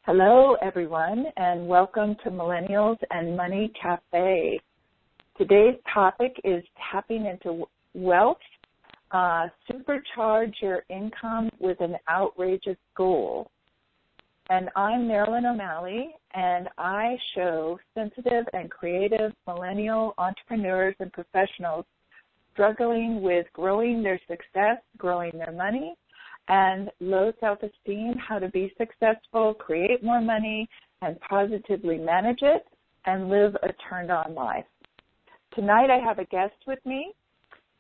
Hello, everyone, and welcome to Millennials Money Cafe. Today's topic is tapping into wealth, supercharge your income with an outrageous goal. And I'm Marilyn O'Malley, and I show sensitive and creative millennial entrepreneurs and professionals struggling with growing their success, growing their money, and low self-esteem, how to be successful, create more money, and positively manage it, and live a turned-on life. Tonight I have a guest with me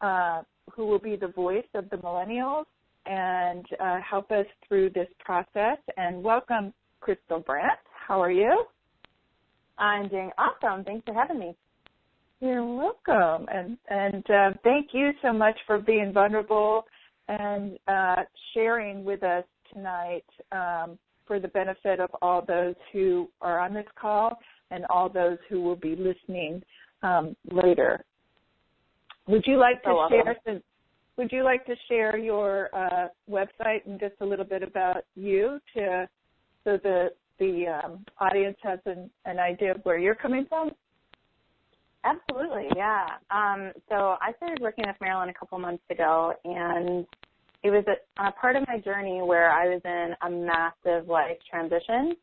who will be the voice of the millennials and help us through this process. And welcome, Crystal Brandt. How are you? I'm doing awesome. Thanks for having me. You're welcome. And thank you so much for being vulnerable and sharing with us tonight for the benefit of all those who are on this call and all those who will be listening later. Would you like to share your website and just a little bit about you so the audience has an idea of where you're coming from? Absolutely, yeah. So I started working with Marilyn a couple months ago, and it was a part of my journey where I was in a massive life transition.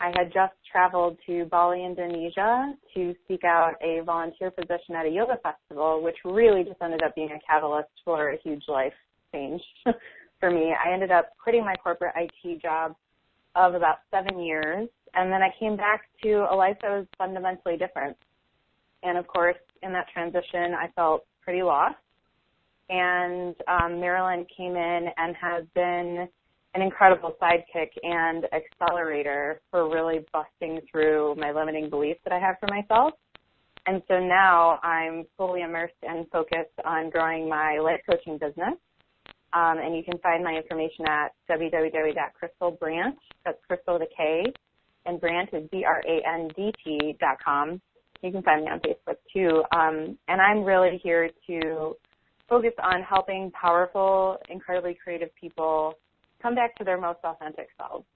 I had just traveled to Bali, Indonesia to seek out a volunteer position at a yoga festival, which really just ended up being a catalyst for a huge life change for me. I ended up quitting my corporate IT job of about 7 years, and then I came back to a life that was fundamentally different. And, of course, in that transition, I felt pretty lost. And Marilyn came in and has been an incredible sidekick and accelerator for really busting through my limiting beliefs that I have for myself. And so now I'm fully immersed and focused on growing my life coaching business. And you can find my information at www.crystalbrandt, that's Crystal with a K, and Brandt is BRANDT.com. You can find me on Facebook, too. And I'm really here to focus on helping powerful, incredibly creative people come back to their most authentic selves,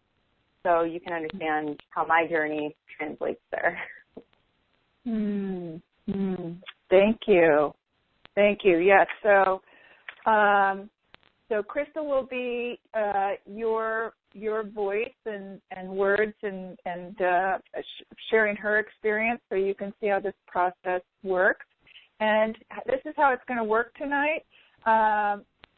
so you can understand how my journey translates there. Thank you. Yes. So Crystal will be your voice and words and sharing her experience, so you can see how this process works. And this is how it's going to work tonight.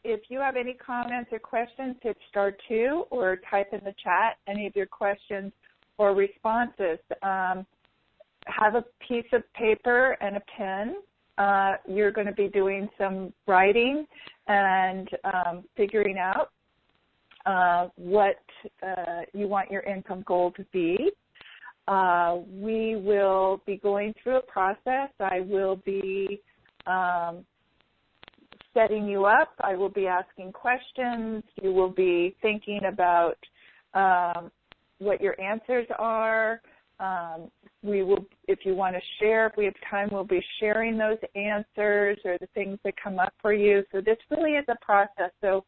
If you have any comments or questions, hit *2 or type in the chat any of your questions or responses. Have a piece of paper and a pen. You're going to be doing some writing and figuring out what you want your income goal to be. We will be going through a process. I will be setting you up. I will be asking questions. You will be thinking about what your answers are. We will, if you want to share, if we have time, we'll be sharing those answers or the things that come up for you. So this really is a process. So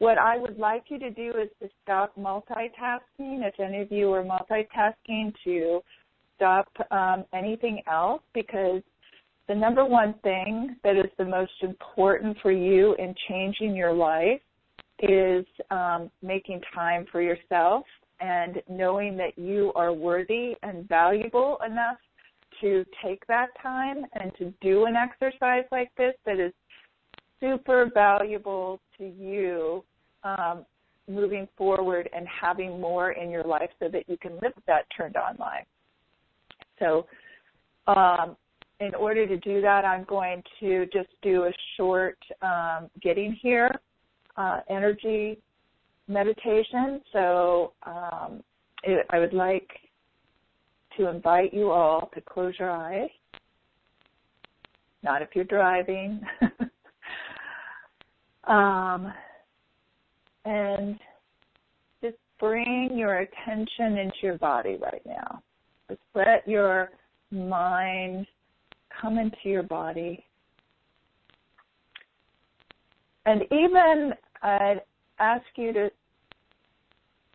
what I would like you to do is to stop multitasking. If any of you are multitasking, to stop anything else, because the number one thing that is the most important for you in changing your life is making time for yourself and knowing that you are worthy and valuable enough to take that time and to do an exercise like this that is super valuable to you moving forward and having more in your life so that you can live that turned-on life. So in order to do that, I'm going to just do a short getting here energy meditation. So I would like to invite you all to close your eyes, not if you're driving, and just bring your attention into your body right now. Just let your mind come into your body. And even I'd ask you to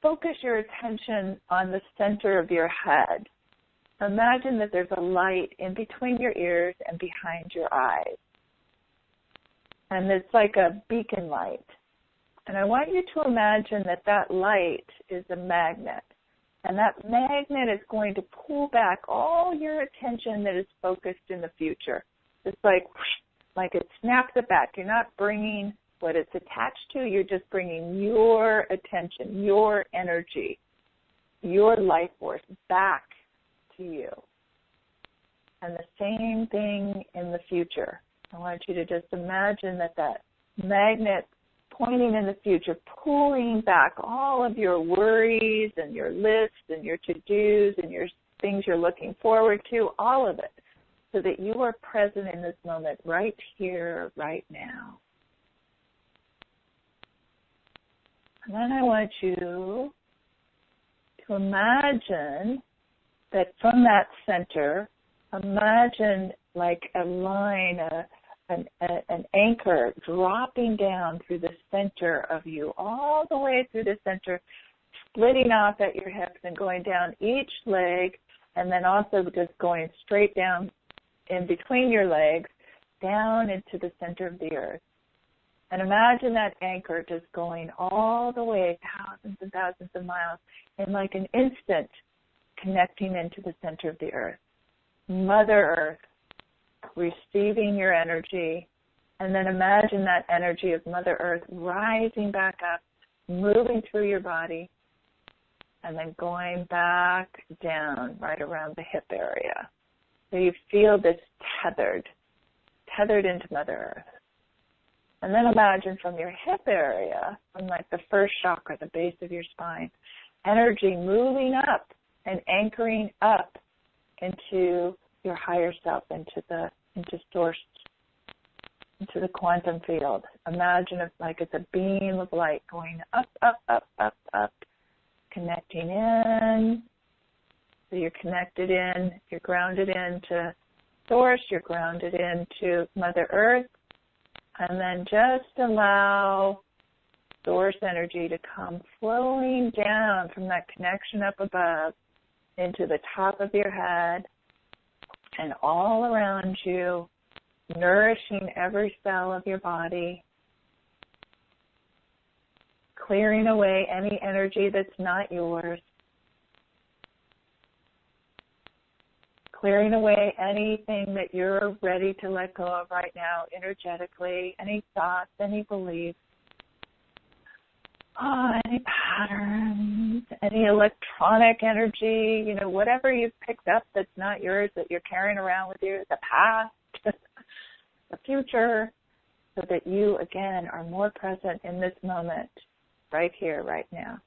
focus your attention on the center of your head. Imagine that there's a light in between your ears and behind your eyes. And it's like a beacon light. And I want you to imagine that that light is a magnet. And that magnet is going to pull back all your attention that is focused in the future. It's like it snaps it back. You're not bringing what it's attached to. You're just bringing your attention, your energy, your life force back to you. And the same thing in the future. I want you to just imagine that magnet pointing in the future, pulling back all of your worries and your lists and your to-dos and your things you're looking forward to, all of it, so that you are present in this moment right here, right now. And then I want you to imagine that from that center, imagine like a line, an anchor dropping down through the center of you, all the way through the center, splitting off at your hips and going down each leg, and then also just going straight down in between your legs, down into the center of the earth. And imagine that anchor just going all the way, thousands and thousands of miles, in like an instant, connecting into the center of the earth. Mother Earth, receiving your energy, and then imagine that energy of Mother Earth rising back up, moving through your body, and then going back down right around the hip area. So you feel this tethered into Mother Earth. And then imagine from your hip area, from like the first chakra, the base of your spine, energy moving up and anchoring up into your higher self, into source, into the quantum field. Imagine it like it's a beam of light going up, up, up, up, up, connecting in. So you're connected in, you're grounded into source, you're grounded into Mother Earth, and then just allow source energy to come flowing down from that connection up above into the top of your head and all around you, nourishing every cell of your body, clearing away any energy that's not yours, clearing away anything that you're ready to let go of right now energetically, any thoughts, any beliefs, any patterns, any electronic energy, whatever you've picked up that's not yours that you're carrying around with you, the past, the future, so that you, again, are more present in this moment, right here, right now.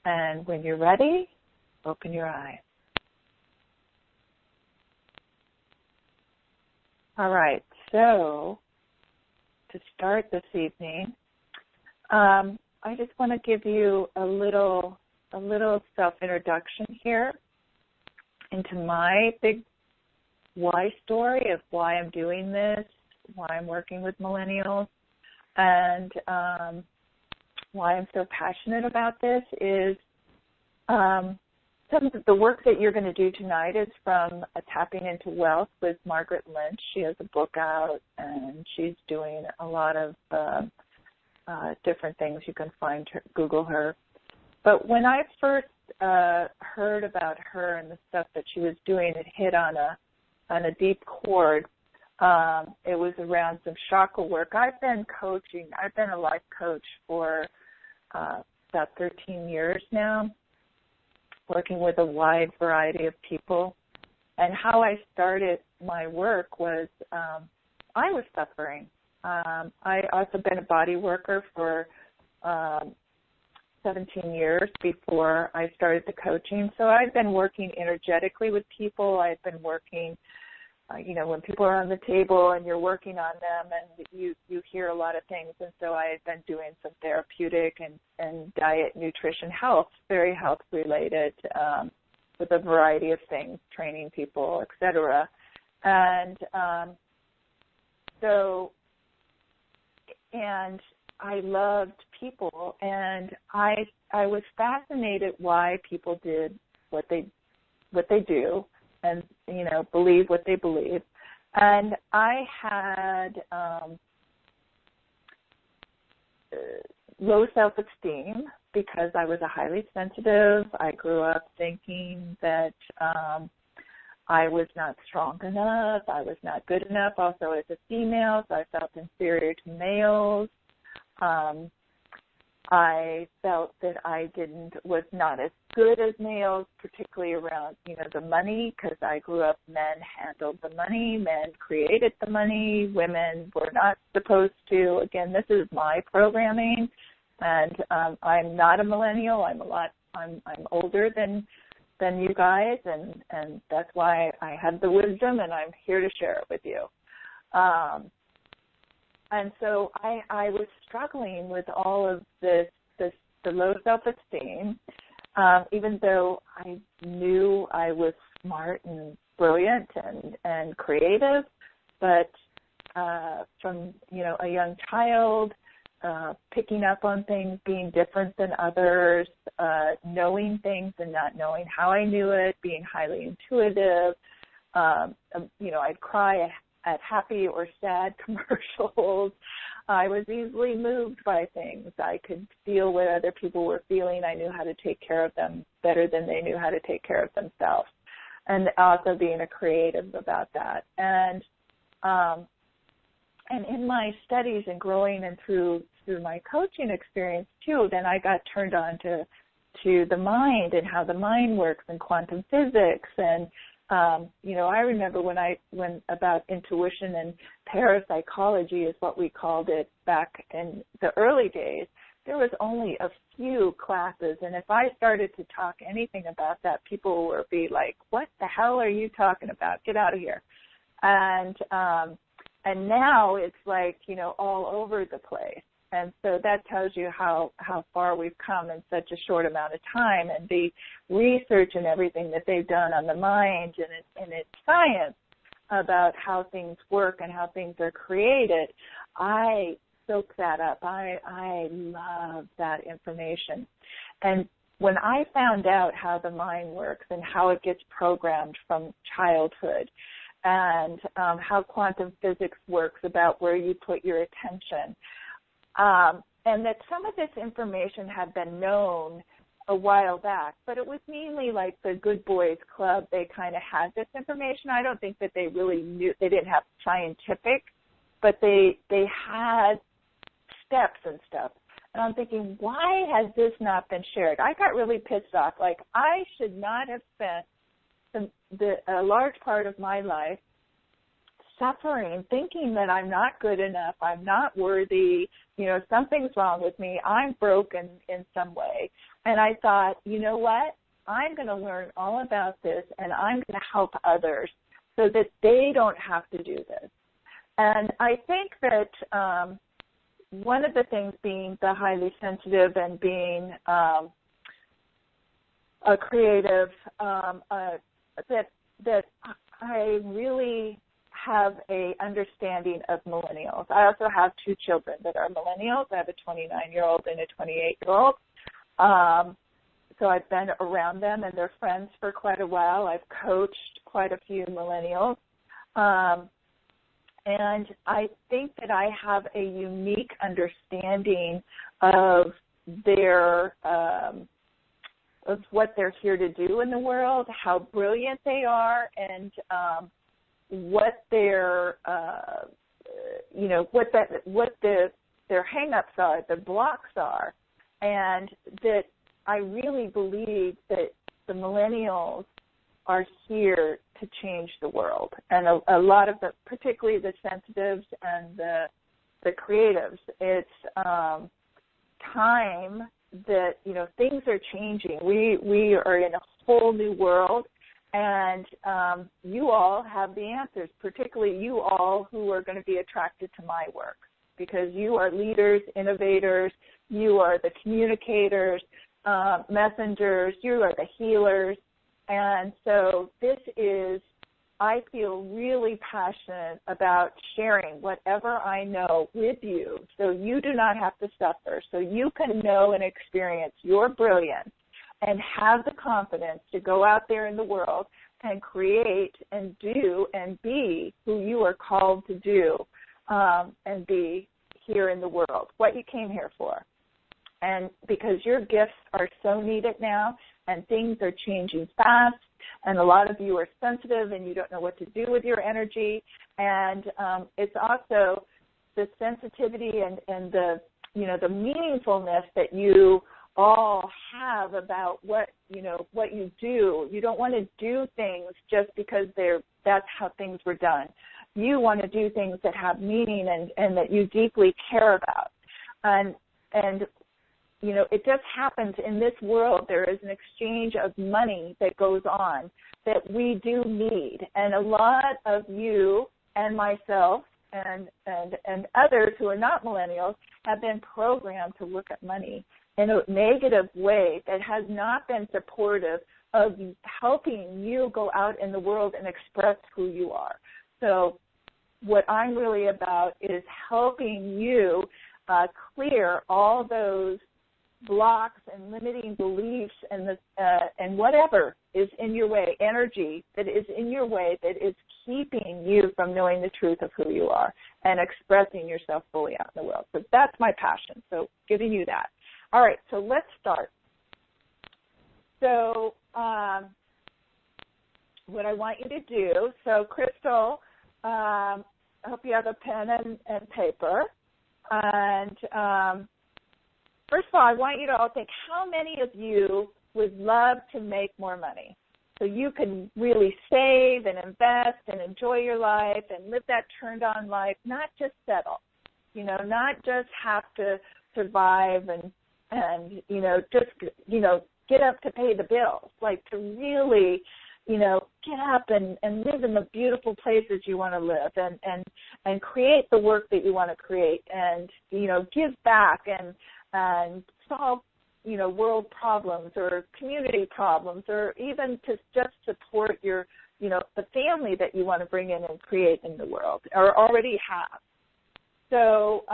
And when you're ready, open your eyes. All right, so to start this evening, I just want to give you a little self-introduction here into my big why story of why I'm doing this, why I'm working with millennials, and why I'm so passionate about this is some of the work that you're going to do tonight is from Tapping into Wealth with Margaret Lynch. She has a book out, and she's doing a lot of different things. You can find her, Google her. But when I first heard about her and the stuff that she was doing, it hit on a deep chord. It was around some chakra work. I've been a life coach for about 13 years now, working with a wide variety of people. And how I started my work was I was suffering. I also been a body worker for 17 years before I started the coaching. So I've been working energetically with people. I've been working, when people are on the table and you're working on them and you hear a lot of things. And so I've been doing some therapeutic and diet, nutrition, health, very health related, with a variety of things, training people, et cetera. And and I loved people, and I was fascinated why people did what they do, and believe what they believe. And I had low self-esteem because I was a highly sensitive. I grew up thinking that I was not strong enough. I was not good enough. Also, as a female, so I felt inferior to males. I felt that I was not as good as males, particularly around, the money, because I grew up, men handled the money, men created the money, women were not supposed to. Again, this is my programming, and I'm not a millennial. I'm older than you guys, and that's why I have the wisdom, and I'm here to share it with you. And so I was struggling with all of the low self-esteem, even though I knew I was smart and brilliant and creative. But from, a young child, picking up on things, being different than others, knowing things and not knowing how I knew it, being highly intuitive, I'd cry at happy or sad commercials. I was easily moved by things. I could feel what other people were feeling. I knew how to take care of them better than they knew how to take care of themselves. And also being a creative about that. And in my studies and growing and through my coaching experience too, then I got turned on to the mind and how the mind works and quantum physics. And I remember when about intuition and parapsychology is what we called it back in the early days, there was only a few classes. And if I started to talk anything about that, people would be like, what the hell are you talking about? Get out of here. And now it's like, all over the place. And so that tells you how far we've come in such a short amount of time, and the research and everything that they've done on the mind and its science about how things work and how things are created. I soak that up. I love that information. And when I found out how the mind works and how it gets programmed from childhood, and how quantum physics works about where you put your attention, and that some of this information had been known a while back, but it was mainly like the Good Boys Club. They kind of had this information. I don't think that they really knew. They didn't have scientific, but they had steps and stuff. And I'm thinking, why has this not been shared? I got really pissed off. Like, I should not have spent a large part of my life suffering, thinking that I'm not good enough, I'm not worthy, something's wrong with me, I'm broken in some way. And I thought, you know what, I'm going to learn all about this, and I'm going to help others so that they don't have to do this. And I think that one of the things, being the highly sensitive and being a creative, that I really have a understanding of millennials. I also have two children that are millennials. I have a 29-year-old and a 28-year-old. So I've been around them and their friends for quite a while. I've coached quite a few millennials. And I think that I have a unique understanding of their of what they're here to do in the world, how brilliant they are, and what their their hang-ups are, the blocks are, and that I really believe that the millennials are here to change the world. And a lot of particularly the sensitives and the creatives, it's time that, things are changing. We are in a whole new world, and you all have the answers, particularly you all who are going to be attracted to my work, because you are leaders, innovators, you are the communicators, messengers, you are the healers. And so this is I feel really passionate about sharing whatever I know with you so you do not have to suffer, so you can know and experience your brilliance and have the confidence to go out there in the world and create and do and be who you are called to do and be here in the world, what you came here for. And because your gifts are so needed now and things are changing fast, and a lot of you are sensitive and you don't know what to do with your energy. And it's also the sensitivity and the, you know, the meaningfulness that you all have about what you do. You don't want to do things just because that's how things were done. You want to do things that have meaning and that you deeply care about. And you know, it just happens in this world. There is an exchange of money that goes on that we do need. And a lot of you and myself and others who are not millennials have been programmed to look at money in a negative way that has not been supportive of helping you go out in the world and express who you are. So what I'm really about is helping you clear all those blocks and limiting beliefs and whatever is in your way, energy that is in your way that is keeping you from knowing the truth of who you are and expressing yourself fully out in the world. So that's my passion, so giving you that. All right, so let's start. So what I want you to do, so Crystal, I hope you have a pen and paper. And first of all, I want you to all think, how many of you would love to make more money so you can really save and invest and enjoy your life and live that turned-on life, not just settle, you know, not just have to survive and you know, just, you know, get up to pay the bills, like to really, you know, get up and live in the beautiful places you want to live and create the work that you want to create and, you know, give back and solve, you know, world problems or community problems or even to just support your, you know, the family that you want to bring in and create in the world or already have. So,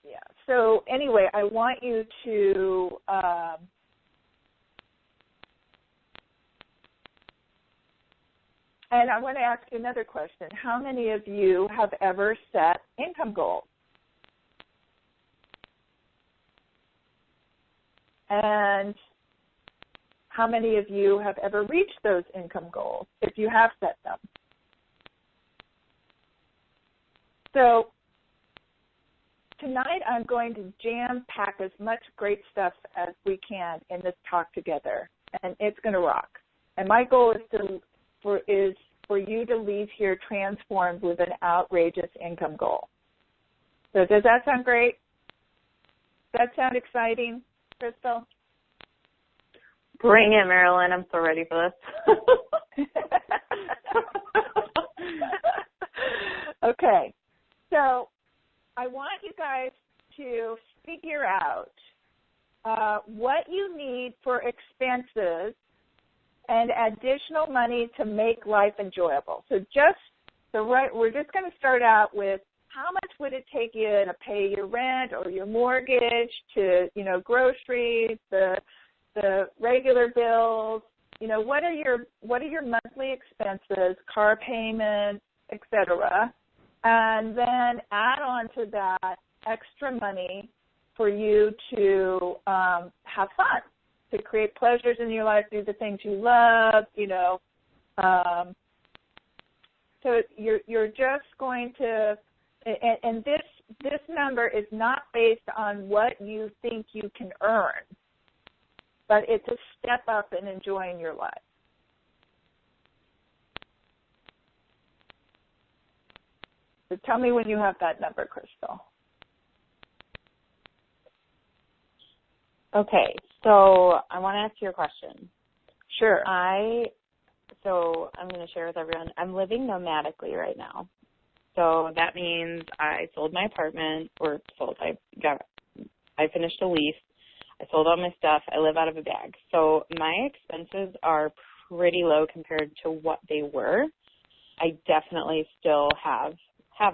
yeah. So anyway, I want you to and I want to ask you another question. How many of you have ever set income goals? And how many of you have ever reached those income goals if you have set them? So tonight I'm going to jam-pack as much great stuff as we can in this talk together, and it's going to rock. And my goal is for you to leave here transformed with an outrageous income goal. So does that sound great? Does that sound exciting, Crystal? Bring it, Marilyn. I'm so ready for this. Okay. So I want you guys to figure out what you need for expenses and additional money to make life enjoyable. So we're just going to start out with how much would it take you to pay your rent or your mortgage, to, you know, groceries, the regular bills, you know, what are your monthly expenses, car payments, etc. And then add on to that extra money for you to have fun, to create pleasures in your life, do the things you love, you know. So you're just going to, and this number is not based on what you think you can earn, but it's a step up in enjoying your life. So tell me when you have that number, Crystal. Okay, so I want to ask you a question. Sure. So I'm going to share with everyone, I'm living nomadically right now. So that means I sold my apartment, I finished a lease. I sold all my stuff. I live out of a bag. So my expenses are pretty low compared to what they were. I definitely still have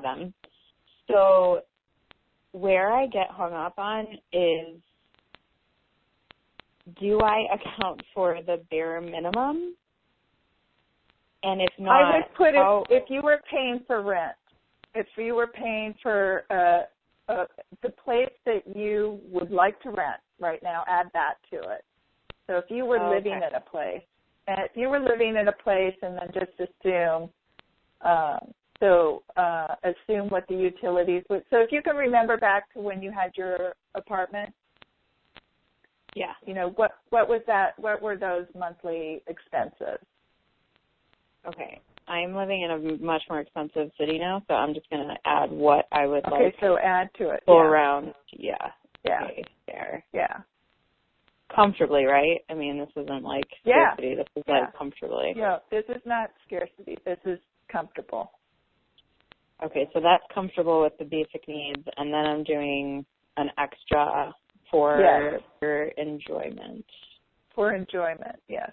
them. So where I get hung up on is, do I account for the bare minimum? And if not, I would put if you were paying for rent, if you were paying for the place that you would like to rent right now, add that to it. So if you were living in a place, and if you were living in a place, and then just assume, assume what the utilities would. So if you can remember back to when you had your apartment, yeah, you know, what was that? What were those monthly expenses? Okay. I'm living in a much more expensive city now, so I'm just going to add what I would like. Okay, so add to it. Go around, yeah. Yeah. Okay, there. Yeah. Comfortably, right? I mean, this isn't like scarcity. This is like comfortably. Yeah, this is not scarcity. This is comfortable. Okay, so that's comfortable with the basic needs, and then I'm doing an extra for your enjoyment. For enjoyment, yes.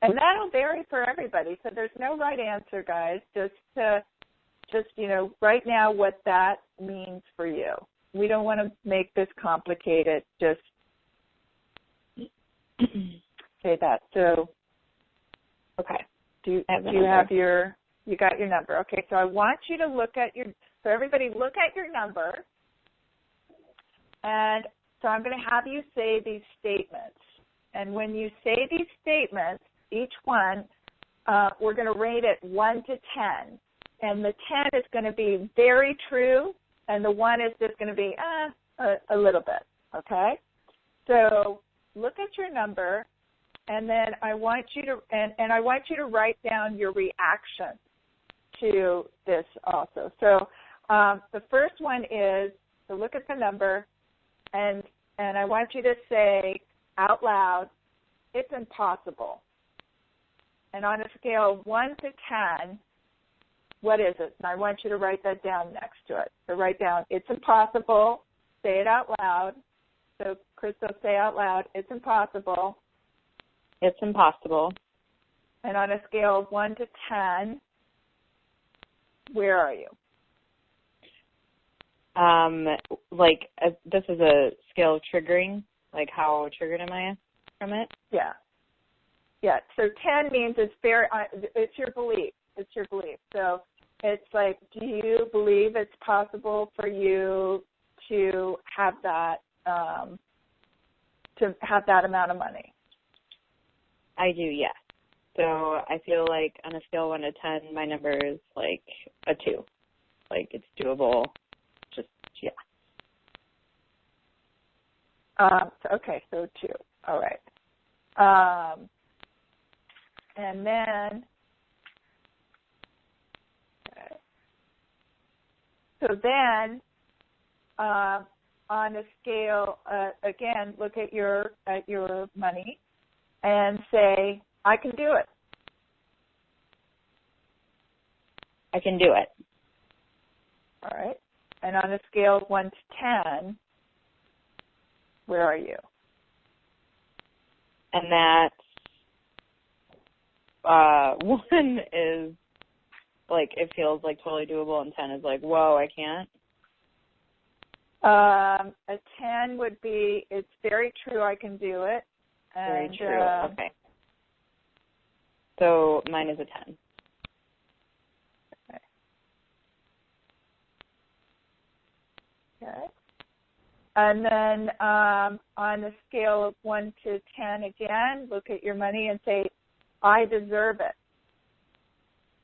And that'll vary for everybody. So there's no right answer, guys. Just you know, right now what that means for you. We don't want to make this complicated. Just say that. So, okay. Do you have you got your number? Okay. So I want you to look at so everybody look at your number. And so I'm going to have you say these statements. And when you say these statements, each one, we're going to rate it 1 to 10. And the 10 is going to be very true, and the 1 is just going to be a little bit, okay? So look at your number, and then I want you to I want you to write down your reaction to this also. So the first one is to look at the number, and I want you to say out loud, it's impossible. And on a scale of 1 to 10, what is it? And I want you to write that down next to it. So write down, it's impossible. Say it out loud. So, Crystal, say out loud, it's impossible. It's impossible. And on a scale of 1 to 10, where are you? This is a scale of triggering. Like, how triggered am I from it? Yeah. Yeah, so 10 means it's your belief. It's your belief. So it's like, do you believe it's possible for you to have that amount of money? I do, yes. So I feel like on a scale of 1 to 10, my number is like a 2. Like it's doable. Just, yeah. Okay, so 2. All right. And then, okay. So then, on a scale, again, look at your money and say, I can do it. I can do it. All right. And on a scale of 1 to 10, where are you? And that's 1 is like it feels like totally doable, and 10 is like, whoa, I can't. A 10 would be, it's very true, I can do it. And, very true. Okay. So mine is a 10. Okay. Okay. And then on a scale of 1 to 10 again, look at your money and say, I deserve it.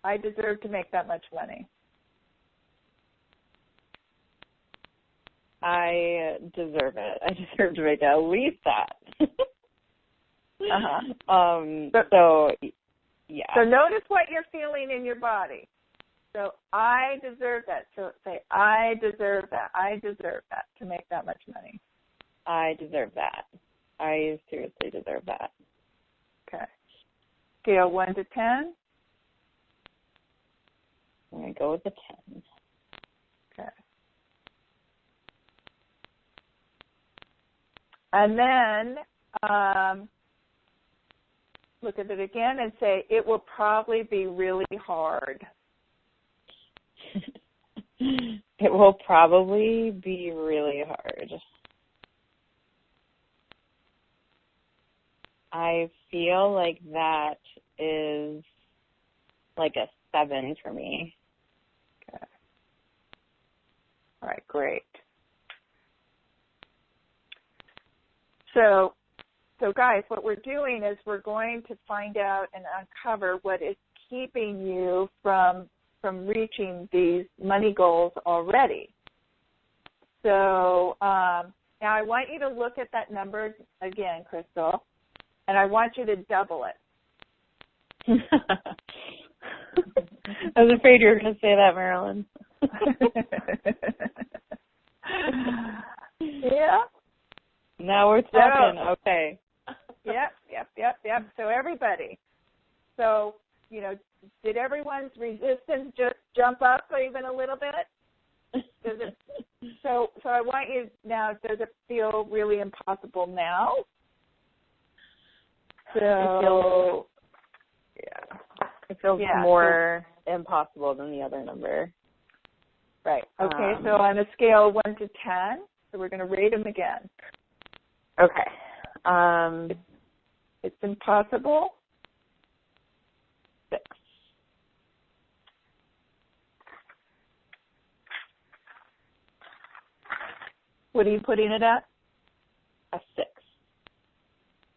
I deserve to make that much money. I deserve it. I deserve to make at least that. So, yeah. So notice what you're feeling in your body. So I deserve that. So say, I deserve that. I deserve that to make that much money. I deserve that. I seriously deserve that. Okay. Scale 1 to 10. I'm going to go with a 10. Okay. And then look at it again and say, it will probably be really hard. It will probably be really hard. I feel like that is like a 7 for me. Okay. All right, great. So guys, what we're doing is we're going to find out and uncover what is keeping you from reaching these money goals already. So now I want you to look at that number again, Crystal, and I want you to double it. I was afraid you were going to say that, Marilyn. Yeah. Now we're talking. Okay. Yep. So everybody. So, did everyone's resistance just jump up even a little bit? So I want you now, does it feel really impossible now? So, It feels more impossible than the other number. Right. Okay, so on a scale of 1 to 10, so we're going to rate them again. Okay. It's impossible. 6. What are you putting it at? A 6.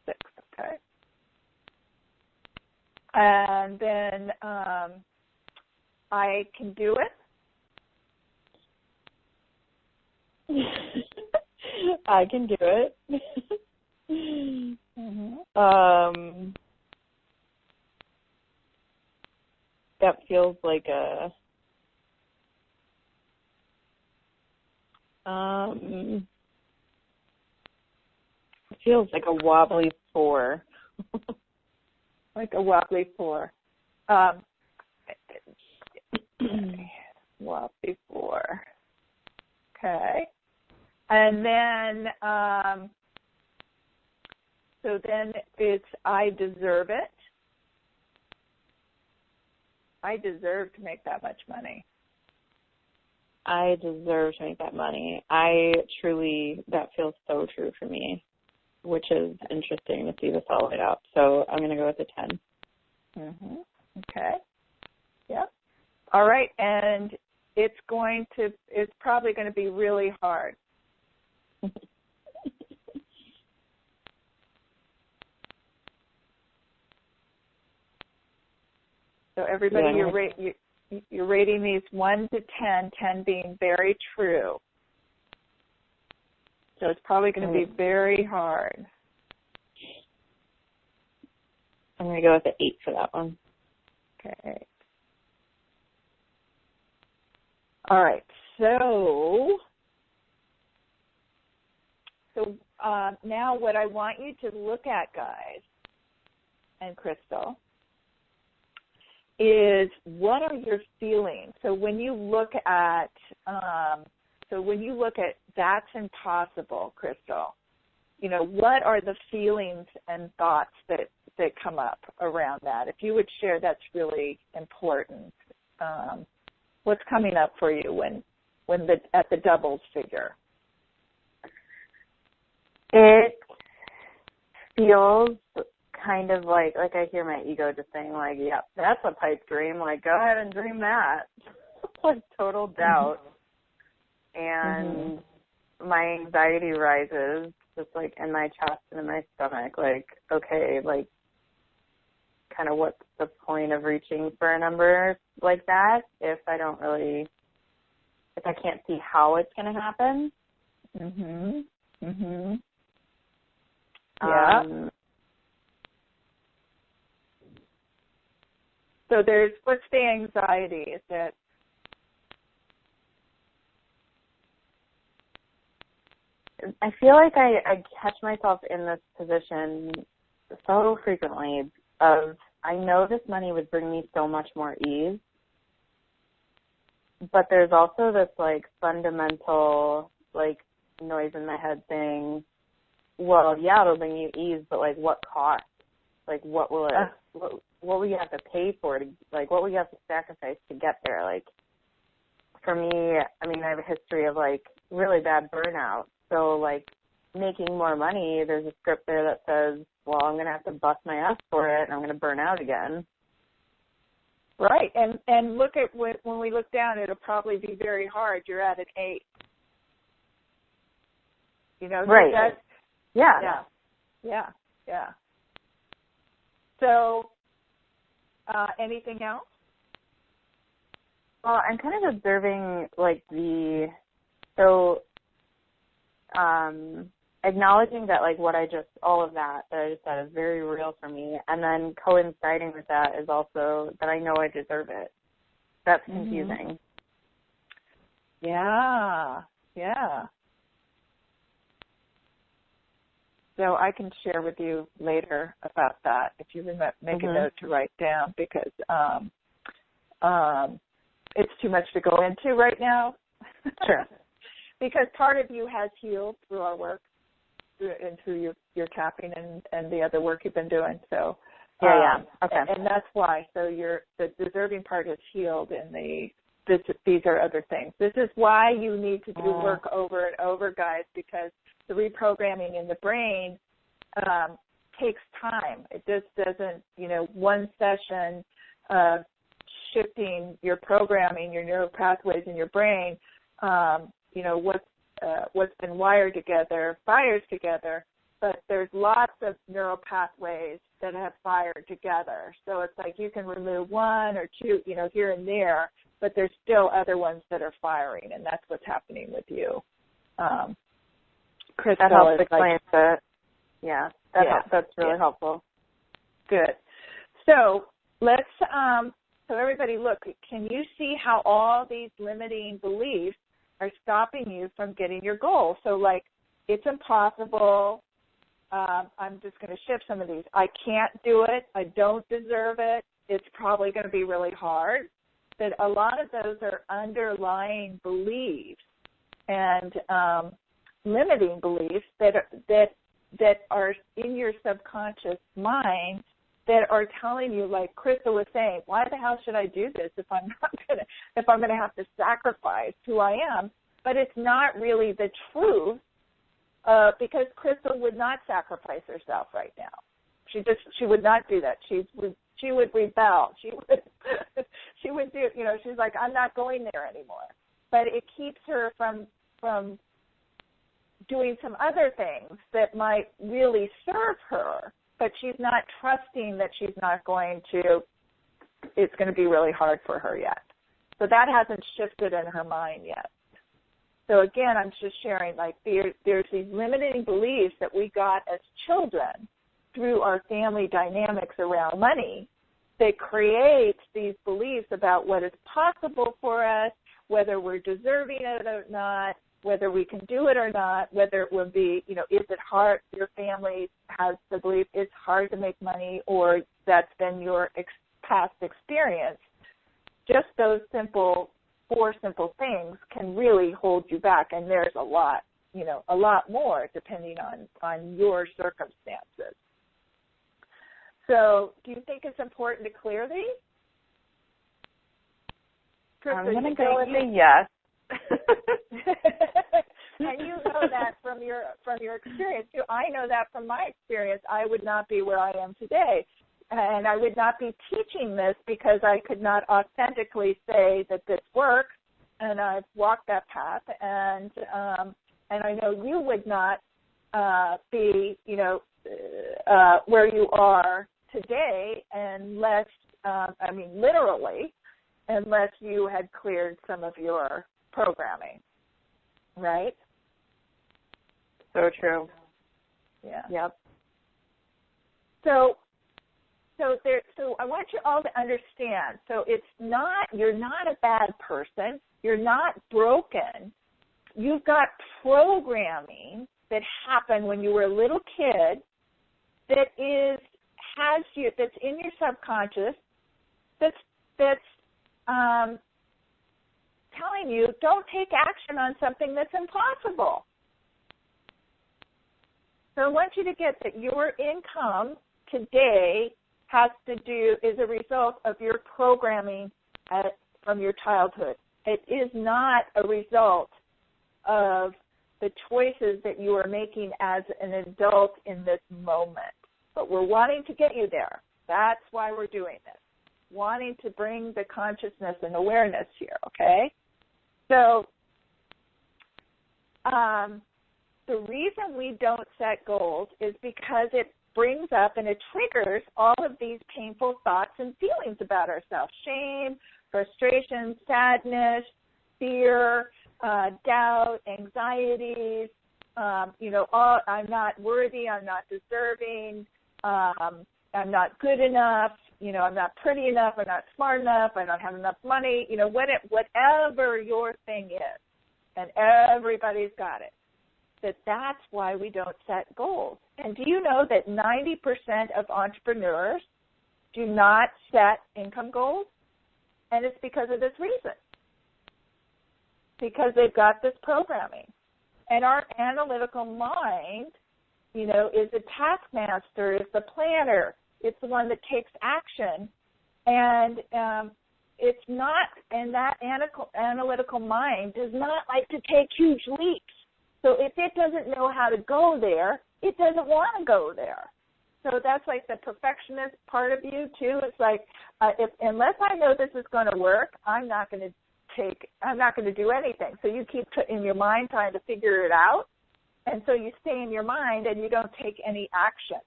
6, okay. And then I can do it. I can do it. That feels like a it feels like a wobbly 4. Like a wobbly 4. Wobbly 4. Okay. And then, so then it's I deserve it. I deserve to make that much money. I deserve to make that money. That feels so true for me, which is interesting to see this all laid out. So I'm going to go with a 10. Mm-hmm. Okay. Yep. All right. And it's probably going to be really hard. So everybody, you're rating these 1 to 10, 10 being very true. So it's probably going to be very hard. I'm going to go with an 8 for that one. Okay. All right. So now what I want you to look at, guys, and Crystal, is what are your feelings? So when you look at that's impossible, Crystal, what are the feelings and thoughts that come up around that? If you would share, that's really important. What's coming up for you when at the doubles figure? It feels kind of like I hear my ego just saying like, yeah, that's a pipe dream. Like, go ahead and dream that. Like total doubt. And my anxiety rises just like in my chest and in my stomach. Like, okay, like kind of what's the point of reaching for a number like that if I can't see how it's going to happen? Yeah. So what's the anxiety? Is it? I feel like I catch myself in this position so frequently of, I know this money would bring me so much more ease, but there's also this like fundamental like noise in my head saying, well, yeah, it'll bring you ease, but like what cost? Like what will it, what will you have to pay for to, like what will you have to sacrifice to get there? Like for me, I mean, I have a history of like really bad burnout. So like making more money, there's a script there that says, well, I'm going to have to bust my ass for it and I'm going to burn out again. Right. And look at when we look down, it'll probably be very hard. You're at an 8. You know, right. Yeah. So, anything else? Well, I'm kind of observing, like, acknowledging that, like, all of that I just said is very real for me, and then coinciding with that is also that I know I deserve it. That's confusing. Yeah. So I can share with you later about that if you make a note to write down, because it's too much to go into right now. Sure. Because part of you has healed through our work and through your tapping and the other work you've been doing. So okay. And that's why. So the deserving part is healed, and these are other things. This is why you need to do work over and over, guys, because the reprogramming in the brain takes time. It just doesn't, one session of shifting your programming, your neural pathways in your brain, what's been wired together fires together, but there's lots of neural pathways that have fired together. So it's like you can remove one or two, here and there, but there's still other ones that are firing, and that's what's happening with you. Crystal, that helps explain it. Yeah, that's really helpful. Good. So let's, so everybody look, can you see how all these limiting beliefs are stopping you from getting your goal? So like, it's impossible. I'm just going to shift some of these. I can't do it. I don't deserve it. It's probably going to be really hard. That a lot of those are underlying beliefs and limiting beliefs that are in your subconscious mind that are telling you, like Crystal was saying, why the hell should I do this if I'm going to have to sacrifice who I am? But it's not really the truth, because Crystal would not sacrifice herself right now. She would not do that. She would rebel. She would do, she's like, I'm not going there anymore. But it keeps her from doing some other things that might really serve her, but she's not trusting that it's going to be really hard for her yet. So that hasn't shifted in her mind yet. So again, I'm just sharing, like, there's these limiting beliefs that we got as children through our family dynamics around money that creates these beliefs about what is possible for us, whether we're deserving it or not, whether we can do it or not, whether it will be, is it hard? Your family has the belief it's hard to make money, or that's been your past experience. Just those 4 simple things can really hold you back, and there's a lot more depending on your circumstances. So do you think it's important to clear these? I'm going to go with a yes. And you know that from your experience too. I know that from my experience. I would not be where I am today, and I would not be teaching this because I could not authentically say that this works. And I've walked that path, and I know you would not be, where you are today unless, literally, unless you had cleared some of your programming, right? So true. Yeah. Yep. So I want you all to understand. So you're not a bad person. You're not broken. You've got programming that happened when you were a little kid that's in your subconscious that's telling you don't take action on something that's impossible. So I want you to get that your income today is a result of your programming from your childhood. It is not a result of the choices that you are making as an adult in this moment. But we're wanting to get you there. That's why we're doing this, wanting to bring the consciousness and awareness here, okay? So the reason we don't set goals is because it brings up and it triggers all of these painful thoughts and feelings about ourselves: shame, frustration, sadness, fear, doubt, anxieties, I'm not worthy, I'm not deserving, I'm not good enough, I'm not pretty enough, I'm not smart enough, I don't have enough money, whatever your thing is, and everybody's got it. That's why we don't set goals. And do you know that 90% of entrepreneurs do not set income goals? And it's because of this reason. Because they've got this programming. And our analytical mind, is the taskmaster, is the planner. It's the one that takes action. And it's not, and that analytical mind does not like to take huge leaps. So if it doesn't know how to go there, it doesn't want to go there. So that's like the perfectionist part of you too. It's like, unless I know this is going to work, I'm not going to do anything. So you keep in your mind trying to figure it out, and so you stay in your mind and you don't take any action.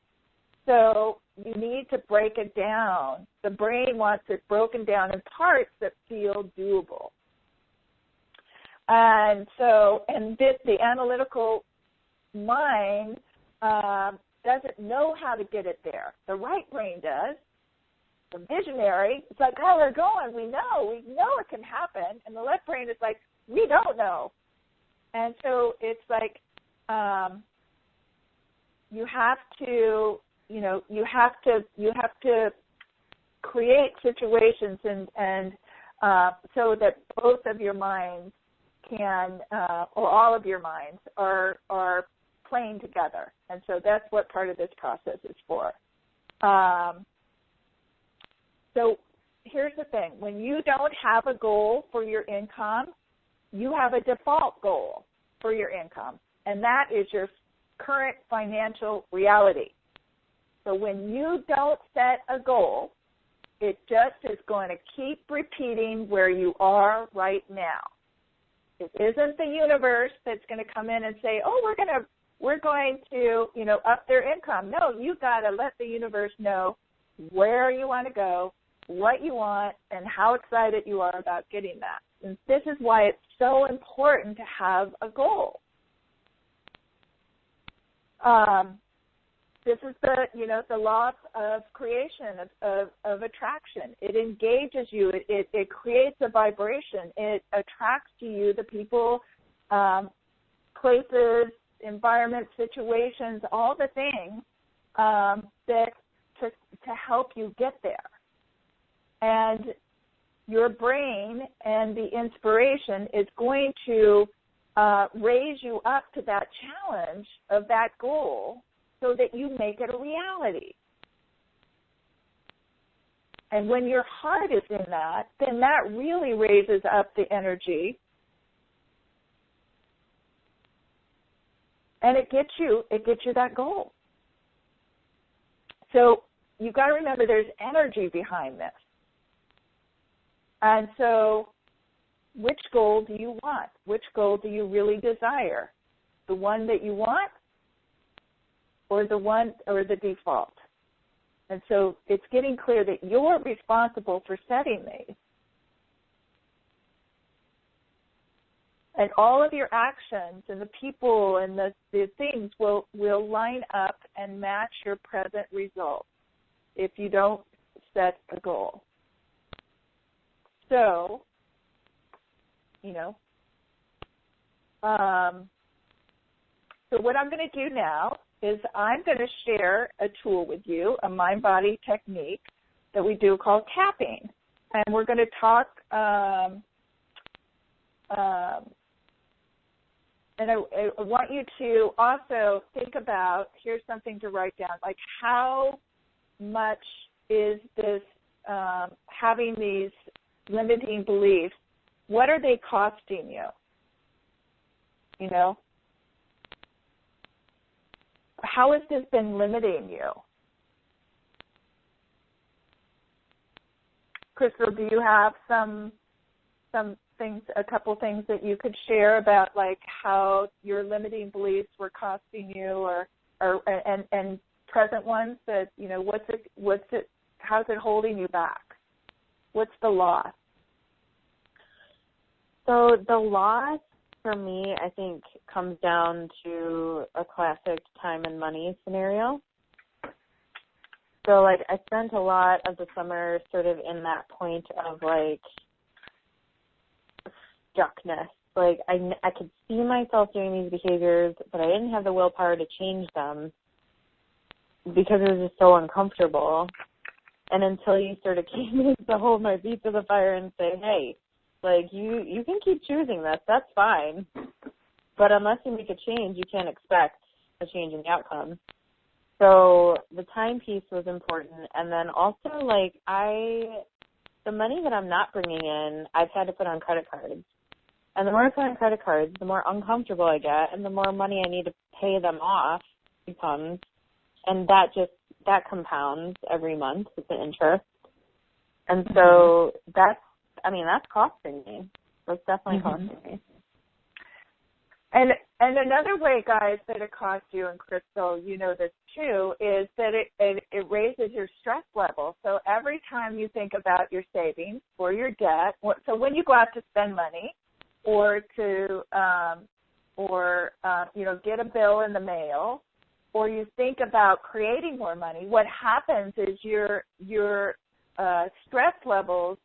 So you need to break it down. The brain wants it broken down in parts that feel doable. And the analytical mind doesn't know how to get it there. The right brain does. The visionary, it's like, oh, we're going. We know it can happen. And the left brain is like, we don't know. And so it's like you have to create situations and so that both of your minds can, or all of your minds are playing together. And so that's what part of this process is for. So here's the thing. When you don't have a goal for your income, you have a default goal for your income, and that is your current financial reality. So when you don't set a goal, it just is going to keep repeating where you are right now. It isn't the universe that's going to come in and say, oh, we're going to up their income. No, you've got to let the universe know where you want to go, what you want, and how excited you are about getting that. And this is why it's so important to have a goal. This is the law of creation, of attraction. It engages you. It creates a vibration. It attracts to you the people, places, environments, situations, all the things that to help you get there. And your brain and the inspiration is going to raise you up to that challenge of that goal so that you make it a reality. And when your heart is in that, then that really raises up the energy, and it gets you that goal. So you've got to remember there's energy behind this. And so which goal do you want? Which goal do you really desire? The one that you want, or the default? And so it's getting clear that you're responsible for setting these. And all of your actions and the people and the things will line up and match your present results if you don't set a goal. So, so what I'm going to do now is I'm going to share a tool with you, a mind-body technique that we do called tapping. And we're going to talk And I want you to also think about, here's something to write down, like how much is this, having these limiting beliefs, what are they costing you? You know? How has this been limiting you? Crystal, do you have some things, a couple things that you could share about like how your limiting beliefs were costing you, and present ones that, you know, how's it holding you back? What's the loss? So the loss for me, I think, comes down to a classic time and money scenario. So, like, I spent a lot of the summer sort of in that point of, like, stuckness. Like, I could see myself doing these behaviors, but I didn't have the willpower to change them because it was just so uncomfortable. And until you sort of came in to hold my feet to the fire and say, hey, like, you can keep choosing this. That's fine. But unless you make a change, you can't expect a change in the outcome. So the time piece was important. And then also, like, the money that I'm not bringing in, I've had to put on credit cards. And the more I put on credit cards, the more uncomfortable I get, and the more money I need to pay them off becomes. And that compounds every month with the interest. And so that's costing me. That's definitely costing me. And another way, guys, that it costs you, and Crystal, you know this too, is that it raises your stress level. So every time you think about your savings or your debt, so when you go out to spend money or to get a bill in the mail, or you think about creating more money, what happens is your stress levels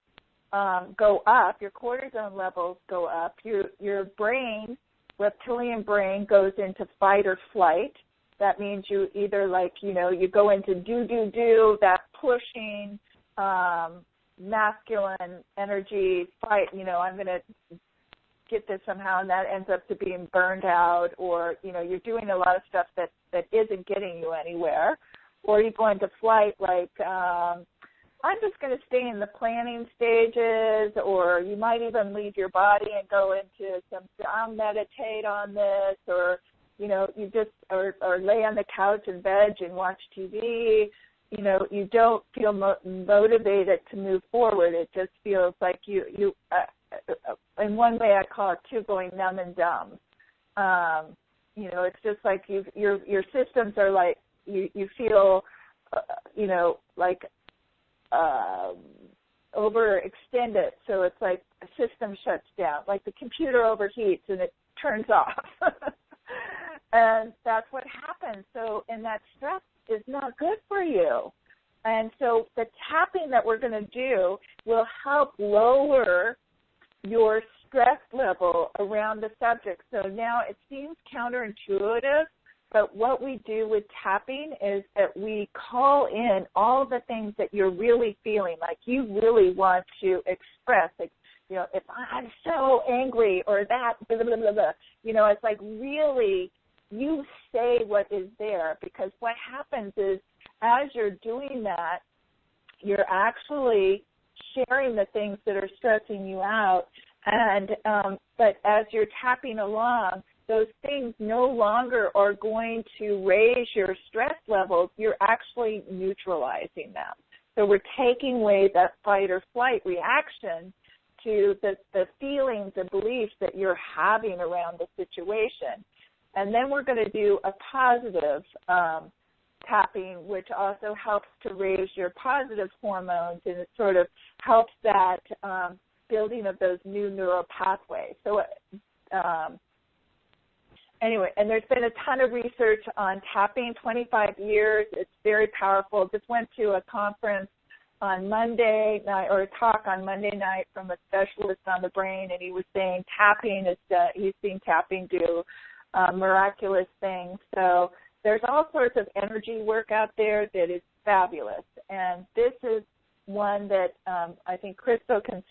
go up, your cortisol levels go up, your brain, reptilian brain, goes into fight or flight. That means you either you go into do, that pushing, masculine energy, fight, I'm going to get this somehow, and that ends up to being burned out, or, you're doing a lot of stuff that isn't getting you anywhere, or you go into flight like, I'm just going to stay in the planning stages, or you might even leave your body and go into I'll meditate on this, or, you just, or lay on the couch and veg and watch TV. You don't feel motivated to move forward. It just feels like you in one way I call it too, going numb and dumb. It's just like your systems are like, you feel, like, overextended, so it's like a system shuts down, like the computer overheats and it turns off. And that's what happens. So, and that stress is not good for you. And so the tapping that we're going to do will help lower your stress level around the subject. So now it seems counterintuitive, but what we do with tapping is that we call in all the things that you're really feeling, like you really want to express. Like, if I'm so angry or that, blah, blah, blah, blah. It's like really you say what is there, because what happens is as you're doing that, you're actually sharing the things that are stressing you out. And but as you're tapping along, those things no longer are going to raise your stress levels. You're actually neutralizing them. So we're taking away that fight or flight reaction to the feelings and beliefs that you're having around the situation. And then we're going to do a positive tapping, which also helps to raise your positive hormones, and it sort of helps that building of those new neural pathways. So anyway, and there's been a ton of research on tapping, 25 years. It's very powerful. Just went to a conference on Monday night, or a talk on Monday night from a specialist on the brain, and he was saying tapping is, he's seen tapping do miraculous things. So there's all sorts of energy work out there that is fabulous. And this is one that I think Crystal can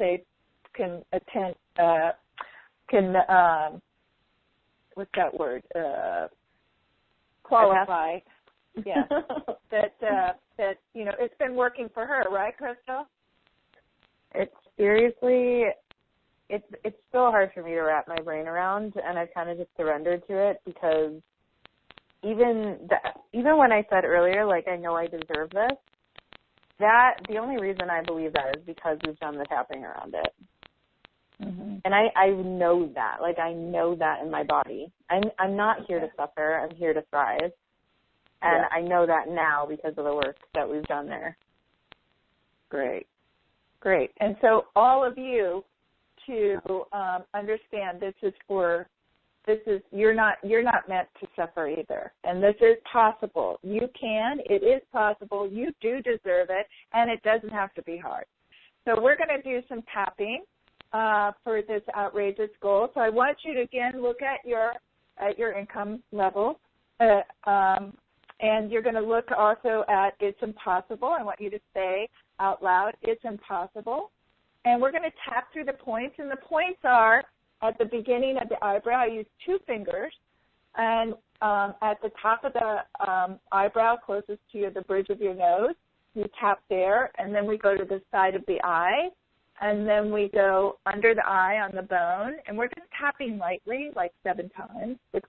what's that word? Qualify. Yeah. that it's been working for her, right, Crystal? It's seriously, it's still hard for me to wrap my brain around, and I've kind of just surrendered to it because even when I said earlier, like, I know I deserve this, the only reason I believe that is because we've done the tapping around it. Mm-hmm. And I know that. Like, I know that in my body. I'm not here to suffer. I'm here to thrive. And I know that now because of the work that we've done there. Great. And so all of you to understand you're not meant to suffer either. And this is possible. It is possible. You do deserve it, and it doesn't have to be hard. So we're going to do some tapping for this outrageous goal. So I want you to again look at your income level, and you're going to look also at it's impossible. I want you to say out loud, it's impossible. And we're going to tap through the points, and the points are at the beginning of the eyebrow. I use 2 fingers, and at the top of the eyebrow closest to the bridge of your nose, you tap there, and then we go to the side of the eye, and then we go under the eye on the bone, and we're just tapping lightly, like 6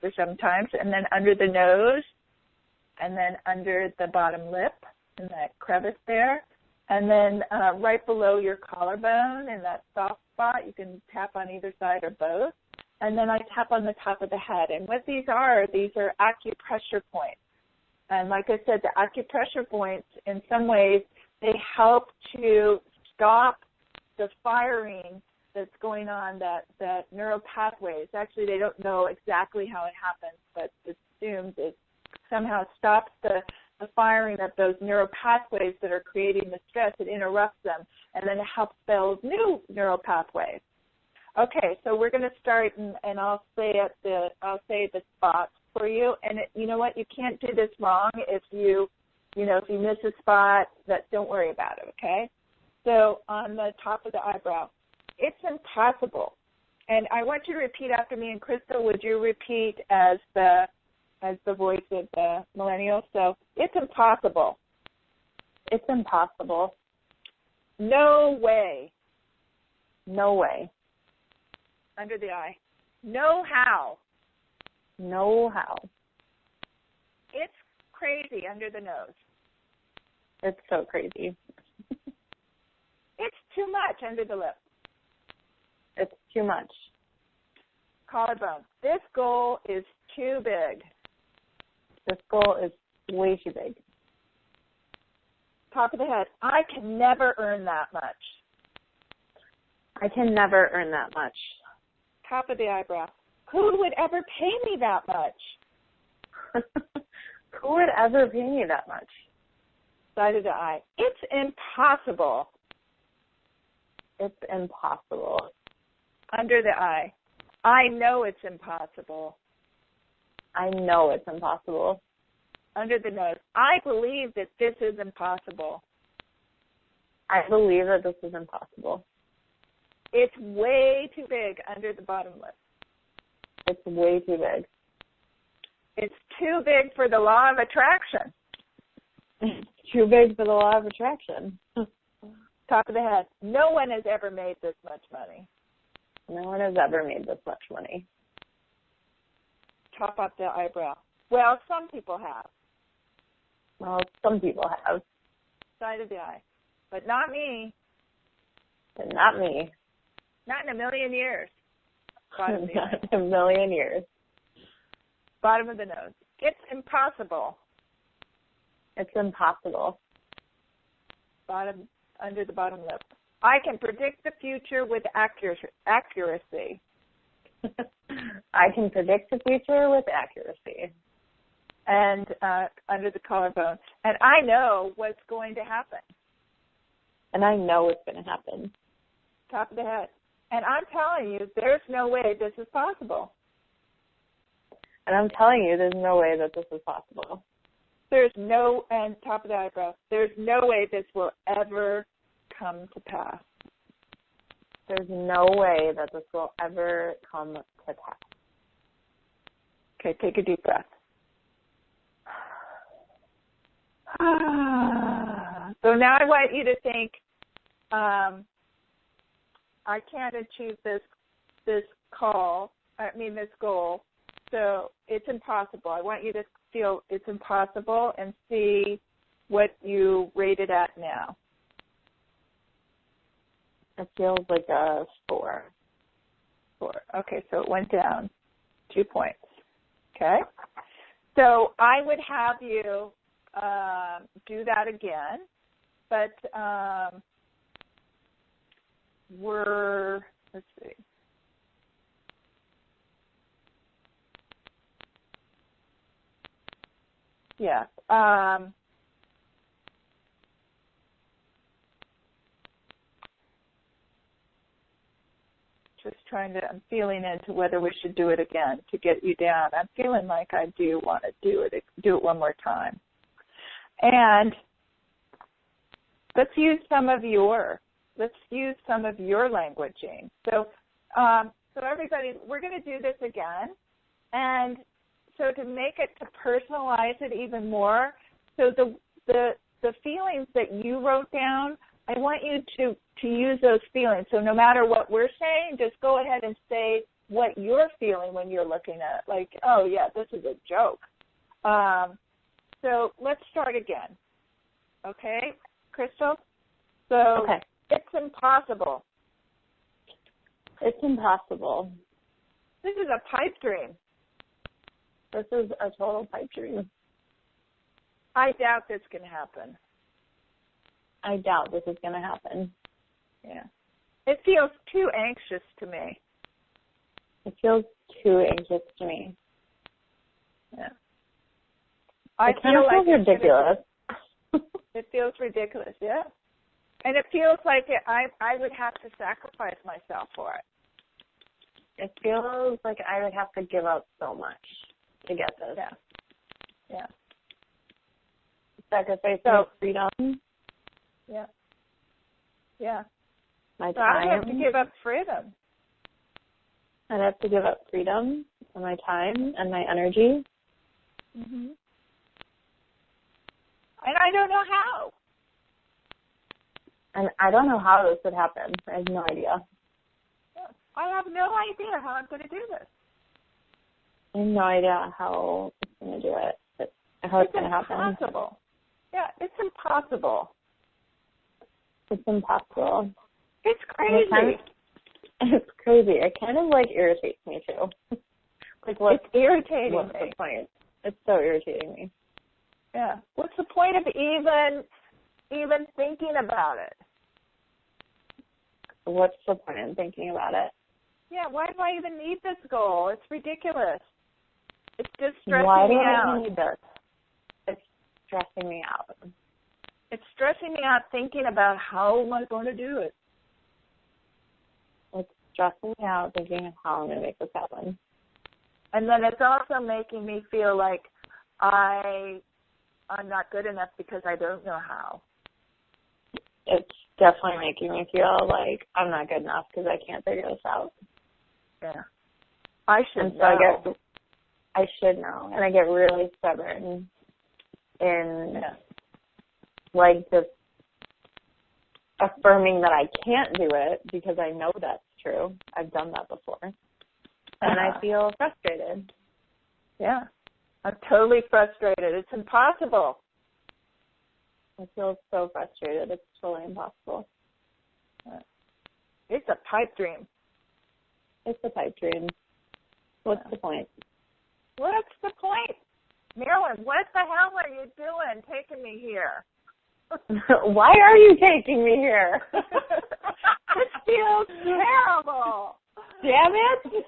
or 7 times, and then under the nose, and then under the bottom lip, in that crevice there, and then right below your collarbone in that soft spot, you can tap on either side or both, and then I tap on the top of the head. And what these are acupressure points. And like I said, the acupressure points, in some ways, they help to stop the firing that's going on, that neural pathways. Actually, they don't know exactly how it happens, but it's assumed it somehow stops the firing of those neural pathways that are creating the stress. It interrupts them, and then it helps build new neural pathways. Okay, so we're going to start, and I'll say the spots for you. And you know what? You can't do this wrong. If you miss a spot, don't worry about it. Okay. So on the top of the eyebrow, it's impossible. And I want you to repeat after me. And Crystal, would you repeat as the voice of the millennials? So it's impossible. It's impossible. No way. No way. Under the eye. No how. No how. It's crazy under the nose. It's so crazy. It's too much under the lip. It's too much. Collarbone. This goal is too big. This goal is way too big. Top of the head. I can never earn that much. I can never earn that much. Top of the eyebrow. Who would ever pay me that much? Who would ever pay me that much? Side of the eye. It's impossible. It's impossible. Under the eye. I know it's impossible. I know it's impossible. Under the nose. I believe that this is impossible. I believe that this is impossible. It's way too big under the bottom lip. It's way too big. It's too big for the law of attraction. It's too big for the law of attraction. Top of the head. No one has ever made this much money. No one has ever made this much money. Top up the eyebrow. Well, some people have. Well, some people have. Side of the eye. But not me. But not me. Not in a million years. Bottom of the eye. Not in a million years. Bottom of the nose. It's impossible. It's impossible. Bottom, under the bottom lip. I can predict the future with accuracy. I can predict the future with accuracy. And under the collarbone. And I know what's going to happen. And I know what's going to happen. Top of the head. And I'm telling you, there's no way this is possible. And I'm telling you, there's no way that this is possible. And top of the eyebrow, there's no way this will ever come to pass. There's no way that this will ever come to pass. Okay, take a deep breath. So now I want you to think, I can't achieve this goal, so it's impossible. I want you to feel it's impossible and see what you rate it at now. It feels like a 4. 4. Okay, so it went down 2 points. Okay? So I would have you do that again, but let's see. Yeah. Just I'm feeling into whether we should do it again to get you down. I'm feeling like I do want to do it one more time. And let's use some of your languaging. So everybody, we're going to do this again. And so to make it, to personalize it even more, so the feelings that you wrote down, I want you to use those feelings. So no matter what we're saying, just go ahead and say what you're feeling when you're looking at it. Like, oh, yeah, this is a joke. So let's start again. Okay, Crystal? So okay. It's impossible. It's impossible. This is a pipe dream. This is a total pipe dream. I doubt this can happen. I doubt this is going to happen. Yeah. It feels too anxious to me. It feels too anxious to me. Yeah. It kind of feels ridiculous. It feels ridiculous, yeah. And it feels like I would have to sacrifice myself for it. It feels like I would have to give up so much to get this. Yeah. Yeah. Sacrifice my freedom. Yeah. Yeah. My so time. I have to give up freedom. I'd have to give up freedom and my time and my energy. Mm-hmm. And I don't know how. And I don't know how this would happen. I have no idea. I have no idea how I'm going to do this. I have no idea how it's going to do it. How it's going to happen. It's impossible. Yeah, it's impossible. It's impossible. It's crazy. It's crazy. It kind of irritates me too. It's irritating what's me. The point? It's so irritating me. Yeah. What's the point of even thinking about it? What's the point in thinking about it? Yeah, why do I even need this goal? It's ridiculous. It's just stressing Why me do out. I need this? It's stressing me out. It's stressing me out thinking about how am I going to do it. It's stressing me out thinking of how I'm going to make this happen. And then it's also making me feel like I'm not good enough because I don't know how. It's definitely making me feel like I'm not good enough because I can't figure this out. Yeah. I should know. I should know. And I get really stubborn in just affirming that I can't do it because I know that's true. I've done that before. And I feel frustrated. Yeah. I'm totally frustrated. It's impossible. I feel so frustrated. It's totally impossible. It's a pipe dream. It's a pipe dream. What's the point? What's the point? Marilyn, what the hell are you doing taking me here? Why are you taking me here? This feels terrible. Damn it.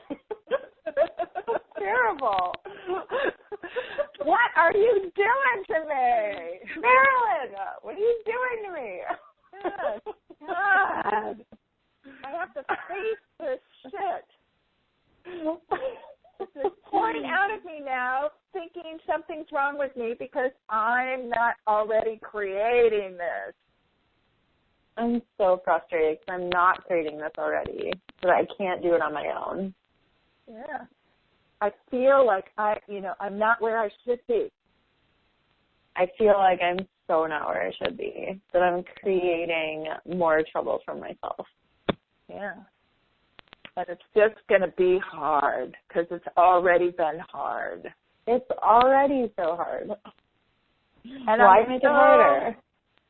It's terrible. What are you doing to me? Marilyn, what are you doing to me? Yes. God. I have to face this shit. It's pouring out of me now, thinking something's wrong with me because I'm not already creating this. I'm so frustrated because I'm not creating this already, but I can't do it on my own. Yeah. I feel like I'm not where I should be. I feel like I'm so not where I should be, that I'm creating more trouble for myself. Yeah. And it's just going to be hard because it's already been hard. It's already so hard. And why make it harder?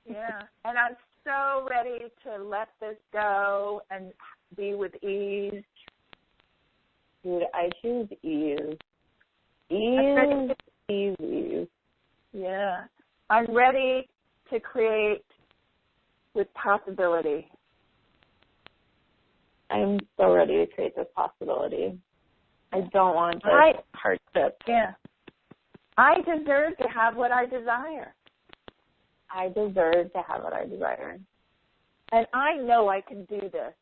Yeah. And I'm so ready to let this go and be with ease. Dude, I choose ease. Ease. Yeah. I'm ready to create with possibility. I'm so ready to create this possibility. I don't want this hardship. Yeah. I deserve to have what I desire. I deserve to have what I desire. And I know I can do this.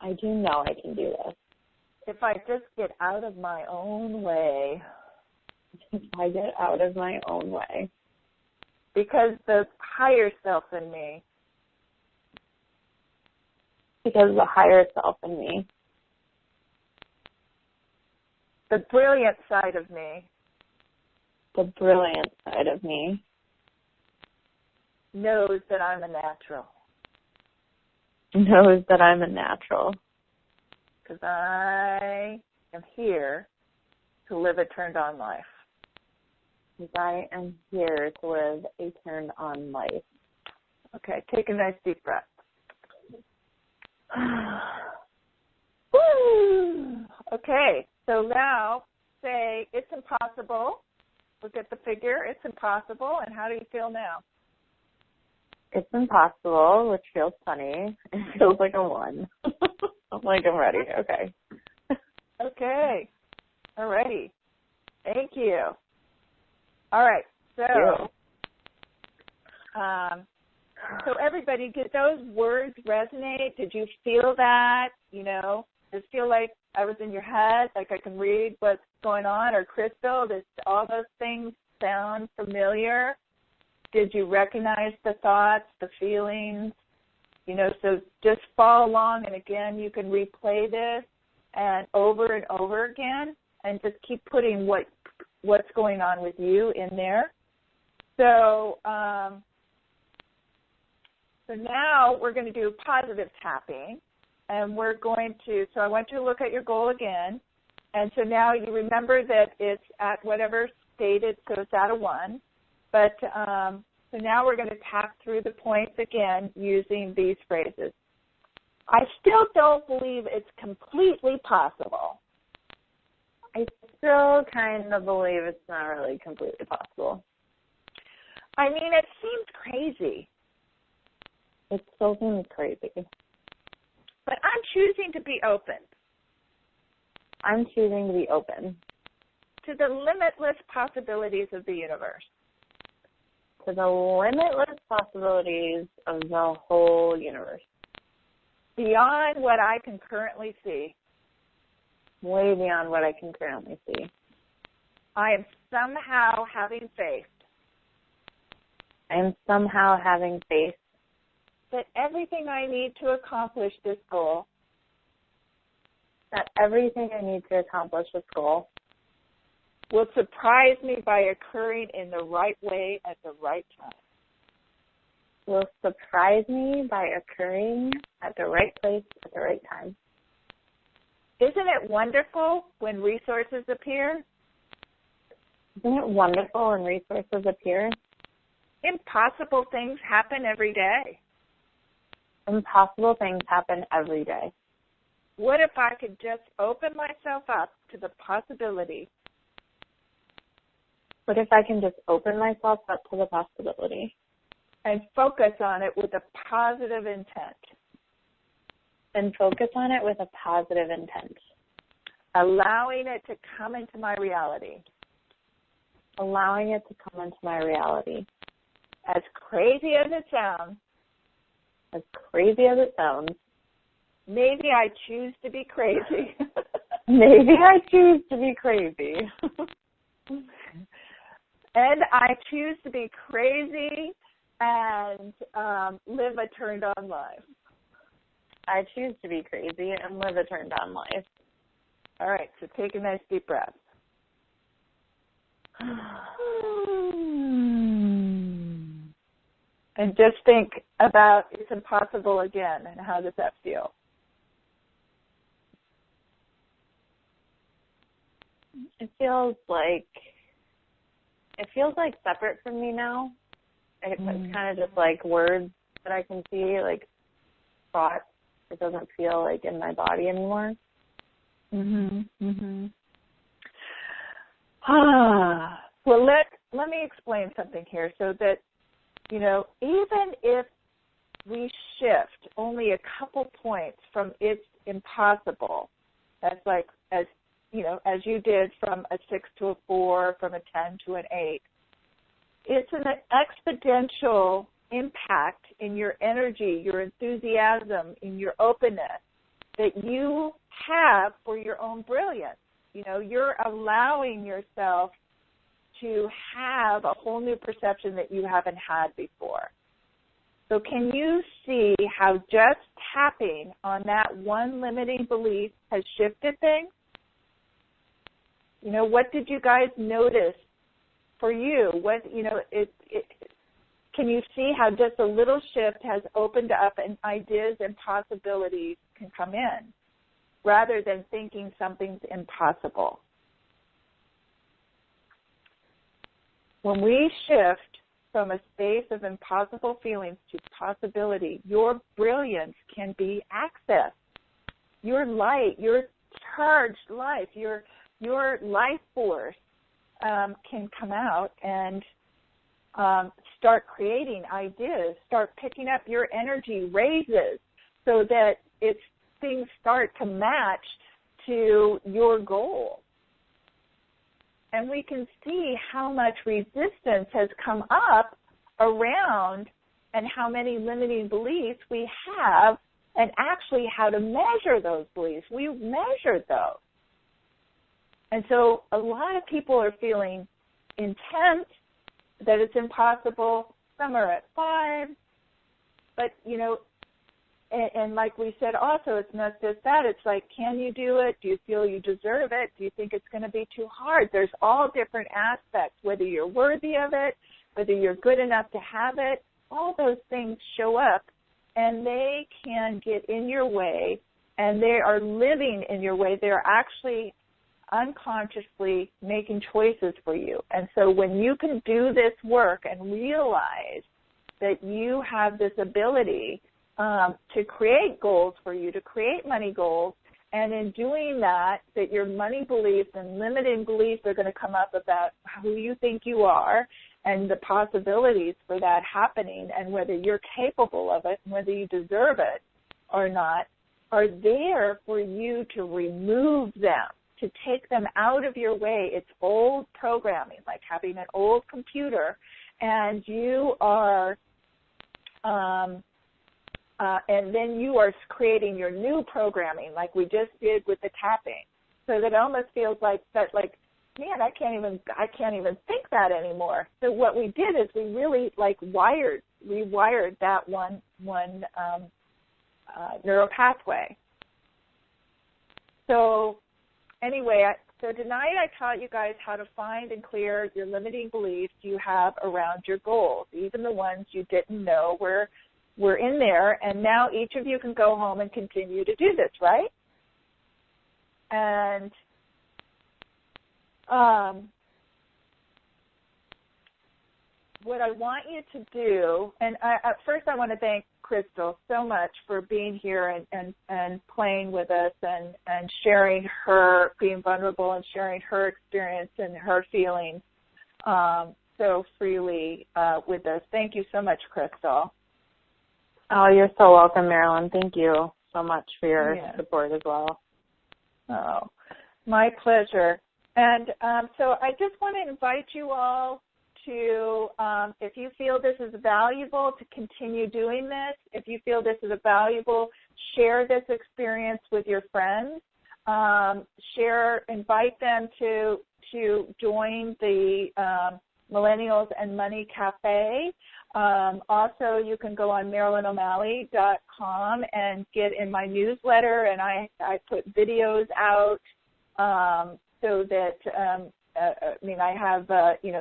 I do know I can do this. If I just get out of my own way. If I get out of my own way. Because the higher self in me. Because the higher self in me. The brilliant side of me. The brilliant side of me. Knows that I'm a natural. Knows that I'm a natural. Because I am here to live a turned-on life. Because I am here to live a turned-on life. Okay, take a nice deep breath. Woo! Okay, so now say it's impossible. Look at the figure. It's impossible. And how do you feel now? It's impossible, which feels funny. It feels like a 1. I'm like, I'm ready. Okay. Okay. All righty. Thank you. All right. So, so everybody, did those words resonate? Did you feel that? Does it feel like I was in your head, like I can read what's going on? Or Crystal, does all those things sound familiar? Did you recognize the thoughts, the feelings? So just follow along, and again, you can replay this and over again, and just keep putting what's going on with you in there. So, so now we're going to do positive tapping, and we're going to. So I want you to look at your goal again, and so now you remember that it's at whatever stated, so it's at a 1. But so now we're going to tap through the points again using these phrases. I still don't believe it's completely possible. I still kind of believe it's not really completely possible. I mean, it seems crazy. It still seems crazy. But I'm choosing to be open. I'm choosing to be open. To the limitless possibilities of the universe. To the limitless possibilities of the whole universe. Beyond what I can currently see. Way beyond what I can currently see. I am somehow having faith. I am somehow having faith. That everything I need to accomplish this goal. That everything I need to accomplish this goal. Will surprise me by occurring in the right way at the right time. Will surprise me by occurring at the right place at the right time. Isn't it wonderful when resources appear? Isn't it wonderful when resources appear? Impossible things happen every day. Impossible things happen every day. What if I could just open myself up to the possibility? What if I can just open myself up to the possibility? And focus on it with a positive intent. And focus on it with a positive intent. Allowing it to come into my reality. Allowing it to come into my reality. As crazy as it sounds. As crazy as it sounds. Maybe I choose to be crazy. Maybe I choose to be crazy. And I choose to be crazy and live a turned-on life. I choose to be crazy and live a turned-on life. All right, so take a nice deep breath. And just think about it's impossible again, and how does that feel? It feels like separate from me now. It's kind of just like words that I can see, like thoughts. It doesn't feel like in my body anymore. Well, let me explain something here, so that, you know, even if we shift only a couple points from it's impossible, as you did from a 6 to a 4, from a 10 to an 8, it's an exponential impact in your energy, your enthusiasm, in your openness that you have for your own brilliance. You know, you're allowing yourself to have a whole new perception that you haven't had before. So can you see how just tapping on that one limiting belief has shifted things? You know, what did you guys notice for you? Can you see how just a little shift has opened up and ideas and possibilities can come in, rather than thinking something's impossible? When we shift from a space of impossible feelings to possibility, your brilliance can be accessed. Your light, your charged life, your life force can come out and start creating ideas, start picking up your energy raises, so that things start to match to your goal. And we can see how much resistance has come up around, and how many limiting beliefs we have, and actually how to measure those beliefs. We measured those. And so a lot of people are feeling intense, that it's impossible. Some are at 5. But, you know, and like we said also, it's not just that. It's like, can you do it? Do you feel you deserve it? Do you think it's going to be too hard? There's all different aspects, whether you're worthy of it, whether you're good enough to have it. All those things show up, and they can get in your way, and they are living in your way. They're actually unconsciously making choices for you. And so when you can do this work and realize that you have this ability to create goals for you, to create money goals, and in doing that, that your money beliefs and limiting beliefs are going to come up about who you think you are and the possibilities for that happening, and whether you're capable of it and whether you deserve it or not, are there for you to remove them, to take them out of your way. It's old programming, like having an old computer, and you are and then you are creating your new programming, like we just did with the tapping. So that it almost feels like that, like, man, I can't even think that anymore. So what we did is we really rewired that one neural pathway. So anyway, so tonight I taught you guys how to find and clear your limiting beliefs you have around your goals, even the ones you didn't know were in there. And now each of you can go home and continue to do this, right? And what I want you to do, and at first I want to thank Crystal so much for being here and playing with us and sharing being vulnerable and sharing her experience and her feelings so freely with us. Thank you so much, Crystal. Oh, you're so welcome, Marilyn. Thank you so much for your support as well. Oh, my pleasure. And so I just want to invite you all to, if you feel this is valuable, to continue doing this. If you feel this is valuable, share this experience with your friends. Invite them to join the Millennials and Money Cafe. Also, you can go on MarilynO'Malley.com and get in my newsletter, and I put videos out so that I have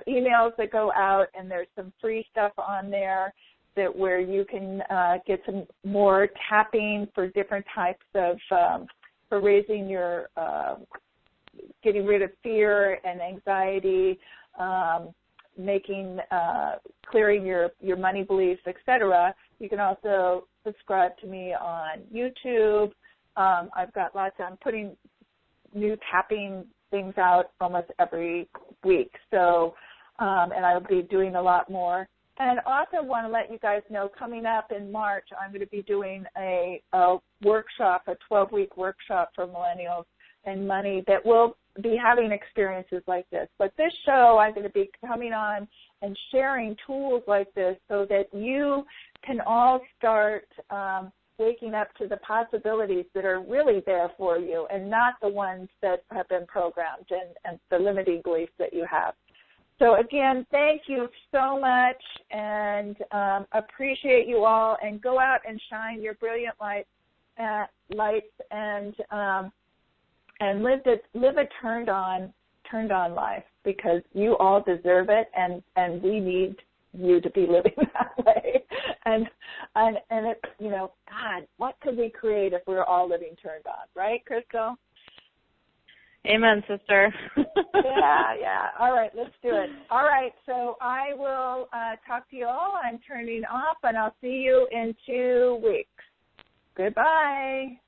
emails that go out, and there's some free stuff on there that where you can get some more tapping for different types of for raising your getting rid of fear and anxiety, clearing your money beliefs, etc. You can also subscribe to me on YouTube. I've got I'm putting new tapping things out almost every week. So, and I'll be doing a lot more. And also want to let you guys know, coming up in March, I'm going to be doing a workshop, a 12-week workshop for millennials and money that will be having experiences like this. But this show, I'm going to be coming on and sharing tools like this so that you can all start waking up to the possibilities that are really there for you and not the ones that have been programmed and the limiting beliefs that you have. So, again, thank you so much, and appreciate you all. And go out and shine your brilliant lights and live a turned on life, because you all deserve it, and we need you to be living that way. And it's, God, what could we create if we were all living turned on, right, Crystal? Amen, sister. Yeah. All right, let's do it. All right, so I will talk to you all. I'm turning off, and I'll see you in 2 weeks. Goodbye.